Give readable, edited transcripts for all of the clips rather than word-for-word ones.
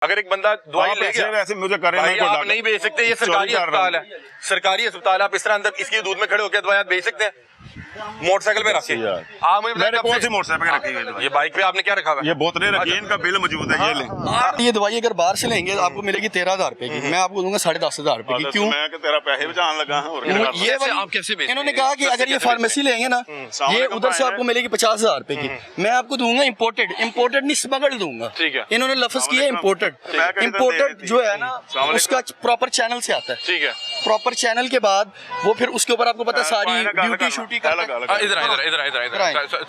अगर एक बंदा दवाई ले गया वैसे मुझे करे भाई नहीं, आप नहीं बेच सकते, ये सरकारी अस्पताल है, सरकारी अस्पताल। आप इस तरह अंदर इसकी दूध में खड़े होकर दवाई बेच सकते हैं मोटरसाइकिल पे रख के? आप मुझे मैंने कौन सी मोटरसाइकिल पे रखी हुई? ये बाइक पे आपने क्या रखा हुआ है? ये बोतलें रखी हैं, इनका बिल मौजूद है, ये ले। ये दवाई अगर बाहर से लेंगे तो आपको मिलेगी 13,000 रुपए की, मैं आपको दूंगा 10,500 रुपए की। क्यों? मैं कि तेरा पैसे बचाने लगा हूं और क्या? ये कैसे आप कैसे बेचते हैं? इन्होंने कहा कि अगर ये फार्मेसी लेंगे ना, ये उधर से आपको मिलेगी 50,000 रुपए की, मैं आपको दूंगा इम्पोर्टेड नहीं स्मगल दूंगा। ठीक है। इन्होंने लफ्ज किया इम्पोर्टेड जो है ना उसका प्रॉपर चैनल से आता है। ठीक है। प्रॉपर चैनल के बाद वो फिर उसके ऊपर आपको पता सारी ड्यूटी शूटी करता है। इधर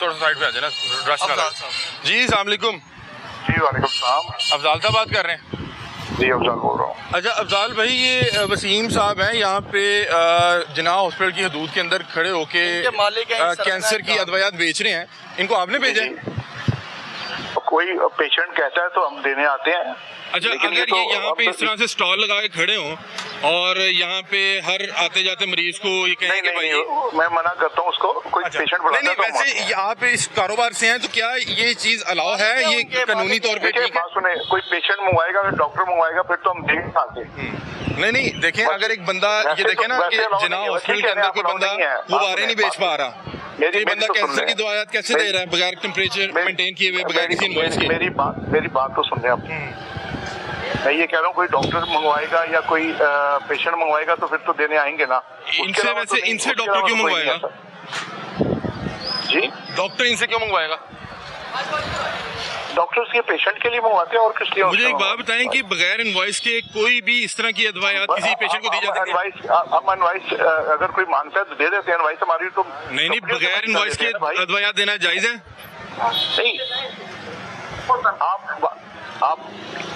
थोड़ा साइड पे आ जाए ना, रश ना लगे। जी अस्सलाम वालेकुम। जी वालेकुम सलाम। अफजाल साहब बात कर रहे हैं? जी अफजाल बोल रहा हूँ। अच्छा अफजाल भाई, ये वसीम साहब हैं यहाँ पे जिन्ना हॉस्पिटल की हदूद के अंदर खड़े होके कैंसर की अद्वियात बेच रहे हैं, इनको आपने भेजा है? कोई पेशेंट कहता है तो हम देने आते हैं। अच्छा, अगर ये यहाँ पे इस तरह से स्टॉल लगा के खड़े हों और यहाँ पे हर आते जाते मरीज को ये कहें कि भाई, मैं मना करता हूँ उसको। कोई पेशेंट बुलाता है तो वैसे आप इस कारोबार से हैं तो क्या ये चीज अलाउ है? ये कानूनी तौर पे ठीक है? सुने, कोई पेशेंट मंगवाएगा, अगर डॉक्टर मंगवाएगा फिर तो हम देख पाते। नहीं देखें, अगर एक बंदा ये देखे ना कि जिन्ना हॉस्पिटल के अंदर कोई बंदा गुब्बारे नहीं बेच पा रहा, ये बंदा कैंसर की दवाइयात कैसे दे रहा है बगैर टेम्परेचर मेंटेन किए हुए, बगैर किसी इनवॉइस के? मेरी बात तो सुन रहे आप। मैं ये कह रहा हूँ कोई डॉक्टर मंगवाएगा या कोई पेशेंट मंगवाएगा तो फिर तो देने आएंगे ना। इनसे वैसे इनसे डॉक्टर क्यों मंगवाएगा? जी डॉक्टर इनसे क्यों मंगवाएगा? डॉक्टर्स ये पेशेंट के लिए मंगवाते हैं और किस लिए? मुझे एक बात बताएं कि बगैर इनवॉइस के कोई भी इस तरह की अदवायात किसी पेशेंट को दी जा सकती है? हम इनवॉइस अगर कोई मांगता है तो दे देते हैं इनवॉइस हमारी तो। नहीं, बगैर इनवॉइस के अदवायात देना जायज है? नहीं,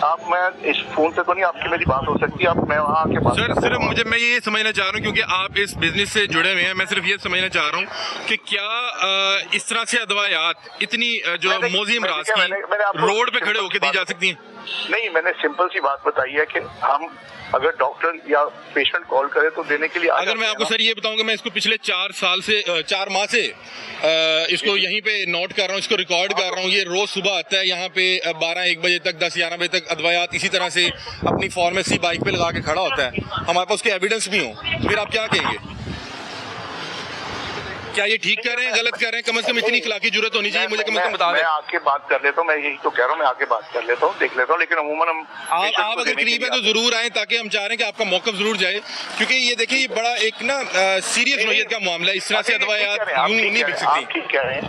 आप मैं इस फोन से तो नहीं, आपकी मेरी बात हो सकती है, आप मैं वहाँ आके बात। सर सिर्फ मैं ये समझना चाह रहा हूँ क्योंकि आप इस बिजनेस से जुड़े हुए हैं, मैं सिर्फ ये समझना चाह रहा हूँ कि क्या इस तरह से अदवायात इतनी जो मौजी अमराज की रोड पे खड़े होकर दी जा सकती हैं? नहीं, मैंने सिंपल सी बात बताई है कि हम अगर डॉक्टर या पेशेंट कॉल करे तो देने के लिए। अगर मैं आपको सर ये बताऊंगा, मैं इसको पिछले 4 माह से इसको यहीं पे नोट कर रहा हूँ, इसको रिकॉर्ड कर रहा हूँ। ये रोज सुबह आता है यहाँ पे 12-1 बजे तक, 10-11 बजे तक अदवायात इसी तरह से अपनी फार्मेसी बाइक पे लगा के खड़ा होता है। हमारे पास उसके एविडेंस भी हो, फिर आप क्या कहेंगे? क्या ये ठीक कर रहे हैं, गलत कर रहे हैं? कम से कम इतनी इखलाकी जरूरत होनी चाहिए, मुझे कम से कम बता दें। मैं आके बात कर लेता हूँ, मैं यही तो कह रहा हूँ, मैं आके बात कर लेता हूँ, देख लेता हूँ। लेकिन अमूमन हम आप अगर करीब है तो जरूर आए, ताकि हम चाह रहे हैं कि आपका मौकफ जरूर जाए, क्योंकि ये देखिए ये बड़ा एक ना सीरियस नोयत का मामला है। इस तरह से अदवायात यूं नहीं बिक सकती। ठीक कह रहे हैं,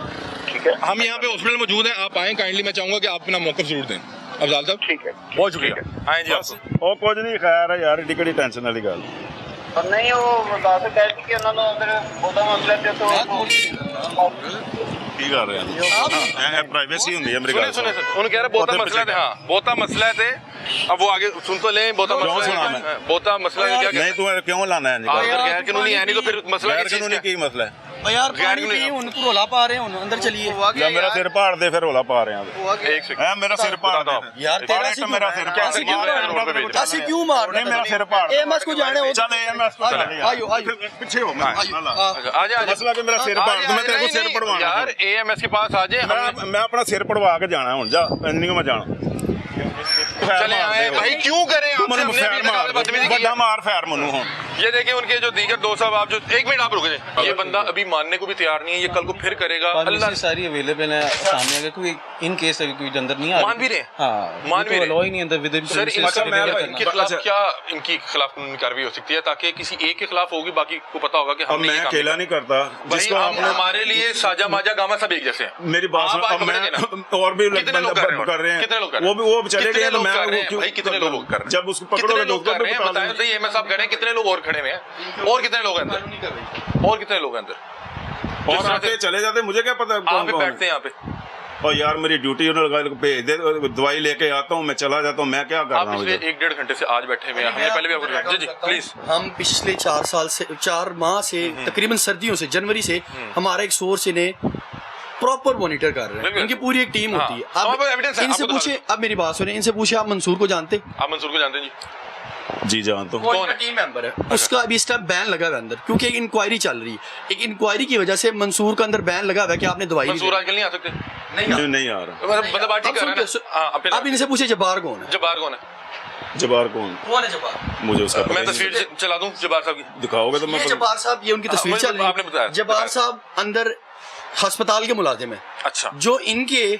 ठीक है। हम यहाँ पे हॉस्पिटल मौजूद हैं, आप आए काइंडली, मैं चाहूंगा कि आप अपना मौकफ जरूर दें। अफजाल साहब ठीक है, बहुत शुक्रिया, आए जी आपको। ਉਹ ਕੁਝ ਨਹੀਂ ਖੈਰ ਹੈ ਯਾਰ, ਏਡੀ ਕਿਹੜੀ ਟੈਨਸ਼ਨ ਵਾਲੀ ਗੱਲ। नहीं वो बात है कि उन्होंने अगर बोता मसला थे तो ਕੀ ਕਰ ਰਹੇ ਆ? ਇਹ ਪ੍ਰਾਈਵੇਸੀ ਹੁੰਦੀ ਹੈ मेरी ਗੱਲ। सुने उन्होंने कह रहे बहुता मसला थे। हाँ, बहुता मसला थे। अब वो आगे सुन तो लें, बहुता मसला है, बहुता मसला है। नहीं तू क्यों लाना है? गैर कानूनी है नहीं तो फिर मसला गैर कानूनी की मसला है? यार रौला पा रहे हैं, अंदर चलिए। मेरा सिर फाड़ दे, फिर रौला पा रहे हैं। एक सेकंड, मेरा सिर फाड़ दे यार, मेरा सिर फाड़ ऐसे क्यों मार रहे हैं? मेरा सिर फाड़ एएमएस को जाने हो, चल एएमएस को चले आयो पीछे हो। आजा मसला कि मेरा सिर फाड़, मैं तेरे को सिर पड़वाना यार, एएमएस के पास आ जाए। मैं अपना सिर पड़वा के जाना हूं, जा नहीं मैं जाना। चले आए भाई, क्यों करें बड़ा मार फैर मनु हो। ये देखिए उनके जो दीगर दोस्त साहब, आप जो 1 मिनट आप रुक जाए। ये बंदा अभी मानने को भी तैयार नहीं है, ये कल को फिर करेगा। अल्लाह सारी अवेलेबल है सामने, अगर कोई इन केस अगर कोई अंदर नहीं आ मान भी रहे, हां मान भी रहे, नहीं अंदर विद सर इनके खिलाफ क्या, इनकी खिलाफ कानूनी कार्रवाई हो सकती है? ताकि किसी एक के खिलाफ होगी, बाकी को पता होगा कि हम मैं अकेला नहीं करता, जिसको हमारे लिए साजा माजा गामा सब एक जैसे हैं। मेरी बात सुन, और भी कर रहे हैं, कितने लोग वो चले गए तो मैं भाई कितने लोग कर रहे हैं? जब उसको पकड़ोगे तो बताएं सही। एएमएस साहब खड़े हैं, कितने लोग और खड़े हुए हैं? और कितने लोग हैं अंदर? और कितने लोग हैं अंदर? और आते चले जाते, मुझे क्या पता आप बैठते हैं यहाँ पे। और यार मेरी ड्यूटी भेज दे, दवाई लेके आता हूँ, मैं चला जाता हूँ, मैं क्या कर रहा हूँ? पिछले 1-1.5 घंटे से आज बैठे हुए हैं, हमने पहले भी आपको जी प्लीज। हम पिछले 4 माह से तकरीबन सर्दियों से, जनवरी से हमारा एक सोर्स इन्हें प्रॉपर मॉनिटर कर रहे हैं। उनकी पूरी एक टीम होती है। अब इनसे पूछे, अब मेरी बात सुने, इनसे पूछे आप मंसूर को जानते? आप मंसूर को जानते हैं जी? जी जान तो कौन टीम मेंबर है उसका अभी इस टाइम बैन लगा हुआ है अंदर, क्योंकि एक इंक्वायरी चल रही है। एक इंक्वायरी की वजह से मंसूर का अंदर बैन लगा हुआ है कि आपने दवाई मंसूर आजकल नहीं आ सकते। नहीं आ रहा। मतलब बात ठीक कर रहे हैं ना। अब इनसे पूछे जब्बार कौन है? जब्बार कौन है? जबार कौन है जब्बार? मुझे उसका पता मैं ही नहीं। तस्वीर चला दूं जब्बार साहब की? दिखाओगे तो मैं ये जब्बार साहब, ये उनकी तस्वीर मुझे चल रही आपने बताया। है। जब्बार साहब अंदर अस्पताल के मुलाजिम है, अच्छा, जो इनके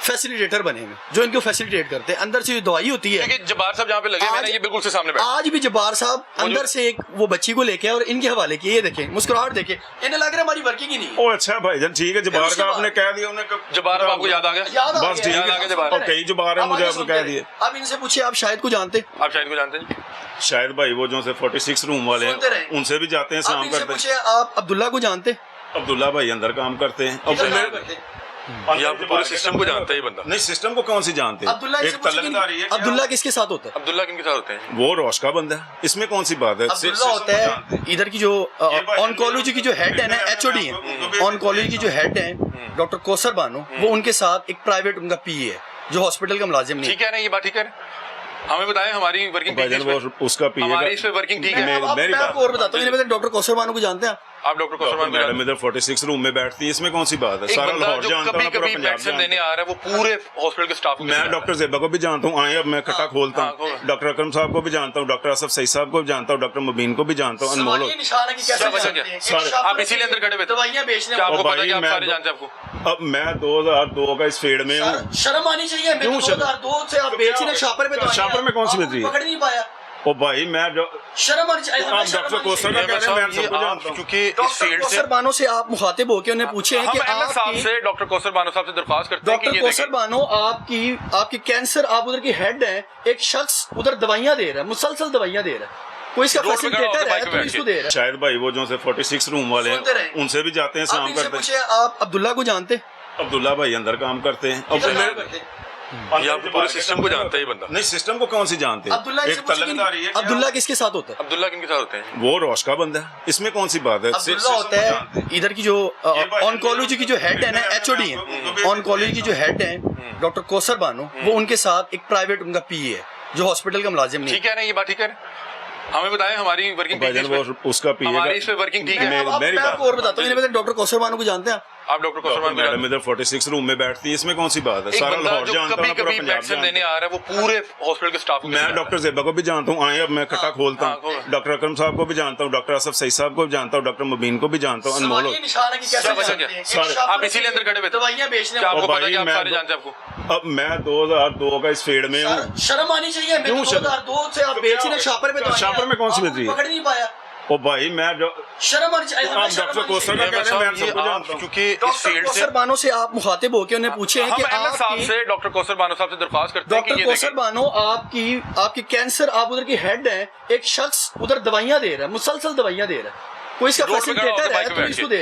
फैसिलिटेटर बने हुए, जो इनको फैसिलिटेट करते हैं। अंदर से जो दवाई होती है, क्योंकि जब्बार साहब जहाँ पे लगे हुए हैं ना, ये बिल्कुल से सामने बैठे। आज भी जब्बार साहब अंदर से एक वो बच्ची को लेके आए और इनके हवाले किए। ये देखें, मुस्कुराहट देखें, इन्हें लग रहा है हमारी वर्किंग ही नहीं है। ओ अच्छा भाईजान ठीक है, जबार का आपने कह दिया, उन्हें जब्बार साहब आपको याद आ गया? याद आ बस गया, ठीक याद आ है। गया जब्बार। और कई जबार है, अब मुझे आगे आपको सुनते कह हैं। दिए। अब इनसे पूछिए, आप शायद को जानते हैं? आप शायद को जानते हैं? शायद भाई वो जो से 46 रूम वाले सुनते हैं, रहे। उनसे भी जाते हैं, अब शाम इनसे करते हैं। पूछिए, आप अब्दुल्ला को जानते हैं? अब्दुल्ला भाई अंदर काम करते हैं। अब इधर मैं- काम करते हैं। ये आप पूरे सिस्टम को जानता है ये बंदा? नहीं, सिस्टम को कौन सी जानते हैं? अब्दुल्ला एक इनसे पूछिए तलबदारी है कि क्या? अब्दुल्ला किसके साथ होता है? अब्दुल्ला किनके साथ होते हैं? वो रोश का बंदा है, इसमें कौन सी बात है? अब्दुल्ला होता है इधर की जो ऑनकोलॉजी की जो हेड है ना, एचओडी है, ऑनकोलॉजी की जो हेड है डॉक्टर कौसर बानो, वो उनके साथ एक प्राइवेट उनका पीए है, जो हॉस्पिटल का मुलाजिम नहीं है। ठीक है ना, ये बात ठीक है ना? हमें बताएं हमारी वर्किंग ठीक है भाईजान इस पे? वो उसका पीए हमारी इस पे वर्किंग ठीक है? अब मेरी मैं बात- आपको और बताता हूँ, इन्हें बताएं, डॉक्टर कौसर बानो को जानते हैं आप? आप डॉक्टर कौशल मान मैडम इधर 46 रूम में बैठती है, इसमें कौन सी बात है? एक सारा बंदा लाहौर जो जानता कभी है, पूरा कभी पंजाब मेडिसिन जानता देने है। आ रहा है, वो पूरे हॉस्पिटल के स्टाफ को मैं डॉक्टर जेबा को भी जानता हूँ, आए अब मैं खट्टा खोलता हाँ, हूँ। खोलो। डॉक्टर अकरम साहब को भी जानता हूँ, डॉक्टर असफ सही साहब को भी जानता हूँ, डॉक्टर मुबीन को भी जानता हूँ, अनमोल। ये निशान है कि कैसे क्या वजह जानते क्या? हैं? एक सारे- शॉप आप पर इसीलिए अंदर खड़े हुए थे? दवाइयाँ बेचने क्या वाले। आपको भाई, पता है कि आप मैं सारे तो- जानते हैं आपको? अब मैं 2002 का इस फील्ड में हूँ। शर्म आनी चाहिए। क्यों शर्म? 2002 से आप बेच रहे हैं शापर में दवाइयाँ। शापर में कौन सी आप बेच रही है? पकड़ नहीं पाया। ओ भाई मैं जो शर्म आनी चाहिए। आप डॉक्टर कौसर का कह रहे हैं, मैं सबको जानता हूँ। क्योंकि इस डॉक्टर फील्ड से कौसर बानो से आप मुखातिब होकर उन्हें पूछे हैं हम कि अहमद साहब आपकी से डॉक्टर कौसर बानो साहब से दरख्वास्त करते हैं कि डॉक्टर ये कौसर देखें। बानो आपकी कैंसर, आप उधर की हेड है, एक शख्स उधर दवाइयाँ दे रहा है, मुसलसल दवाइयाँ दे रहा है, कोई इसका रोड पे खड़ा होकर फैसिलिटेटर है बाइक पे तो बैठ इसको के। दे रहा है। शायद भाई वो जो से 46 रूम वाले सुनते रहे। हैं, उनसे भी जाते हैं, अब शाम इनसे करते हैं। पूछे, आप अब्दुल्ला को जानते हैं? अब्दुल्ला भाई अंदर काम करते हैं। अब इधर मैं- काम करते हैं। ये आप पूरे सिस्टम को जानता है ये बंदा? नहीं, सिस्टम को कौन सी जानते हैं? अब्दुल्ला एक इनसे पूछिए कि तलबदारी है क्या? अब्दुल्ला किसके साथ होता है? अब्दुल्ला किनके साथ होते हैं? वो रोश का बंदा है, इसमें कौन सी बात है? अब्दुल्ला होता है इधर की जो ऑनकोलॉजी की जो हेड है ना, एचओडी है, ऑनकोलॉजी की जो हेड है डॉक्टर कौसर बानो, वो उनके साथ एक प्राइवेट उनका पीए है, जो हॉस्पिटल का मुलाजिम नहीं है। ठीक है ना, ये बात ठीक है ना? हमें बताएं हमारी वर्किंग ठीक है भाईजान इस पे? वो उसका पीए हमारी इस पे वर्किंग ठीक है? मेरी मैं आपको और बताता हूँ, इन्हें बताएं, डॉक्टर कौसर बानो को जानते हैं आप? आप डॉक्टर कौशल मान को मैडम इधर 46 रूम में बैठती है, इसमें कौन सी बात है? एक सारा बंदा लाहौर जो जानता कभी है, पूरा कभी पंजाब मेडिसिन जानता देने है। आ रहा है, वो पूरे हॉस्पिटल के स्टाफ को मैं डॉक्टर जेबा को भी जानता हूँ, आए अब मैं खट्टा खोलता हाँ, हूँ। खोलो। डॉक्टर अकरम साहब को भी जानता हूँ, डॉक्टर असफ सही साहब को भी जानता हूँ, डॉक्टर मुबीन को भी जानता हूँ, अनमोल। ये निशान है कि कैसे क्या वजह जानते क्या? हैं? एक सारे- शॉप आप पर इसीलिए अंदर खड़े हुए थे? दवाइयाँ बेचने क्या वाले। आपको ओ पता है कि भाई, आप मैं सारे तो- जानते हैं आपको? अब मैं 2002 का इस फील्ड में हूँ। शर्म आनी चाहिए। क्यों शर्म? 2002 से आप बेच रहे हैं शापर में दवाइयाँ। शापर में कौन सी आप बेच रही है? पकड़ नहीं पाया। ओ भाई मैं जो शर्म आनी चाहिए। आप डॉक्टर कौसर का कह रहे हैं, मैं सबको आप जानता हूँ। क्योंकि इस डॉक्टर फील्ड से कौसर बानो से आप मुखातिब होकर उन्हें पूछे हैं हम कि अहमद साहब आपकी से डॉक्टर कौसर बानो साहब से दरख्वास्त करते हैं कि डॉक्टर ये कौसर देखें। बानो आपकी कैंसर, आप उधर की हेड है, एक शख्स उधर दवाइयाँ दे रहा है, मुसलसल दवाइयाँ दे रहा है, कोई इसका रोड पे खड़ा होकर फैसिलिटेटर है बाइक पे तो बैठ इसको के। दे रहा है।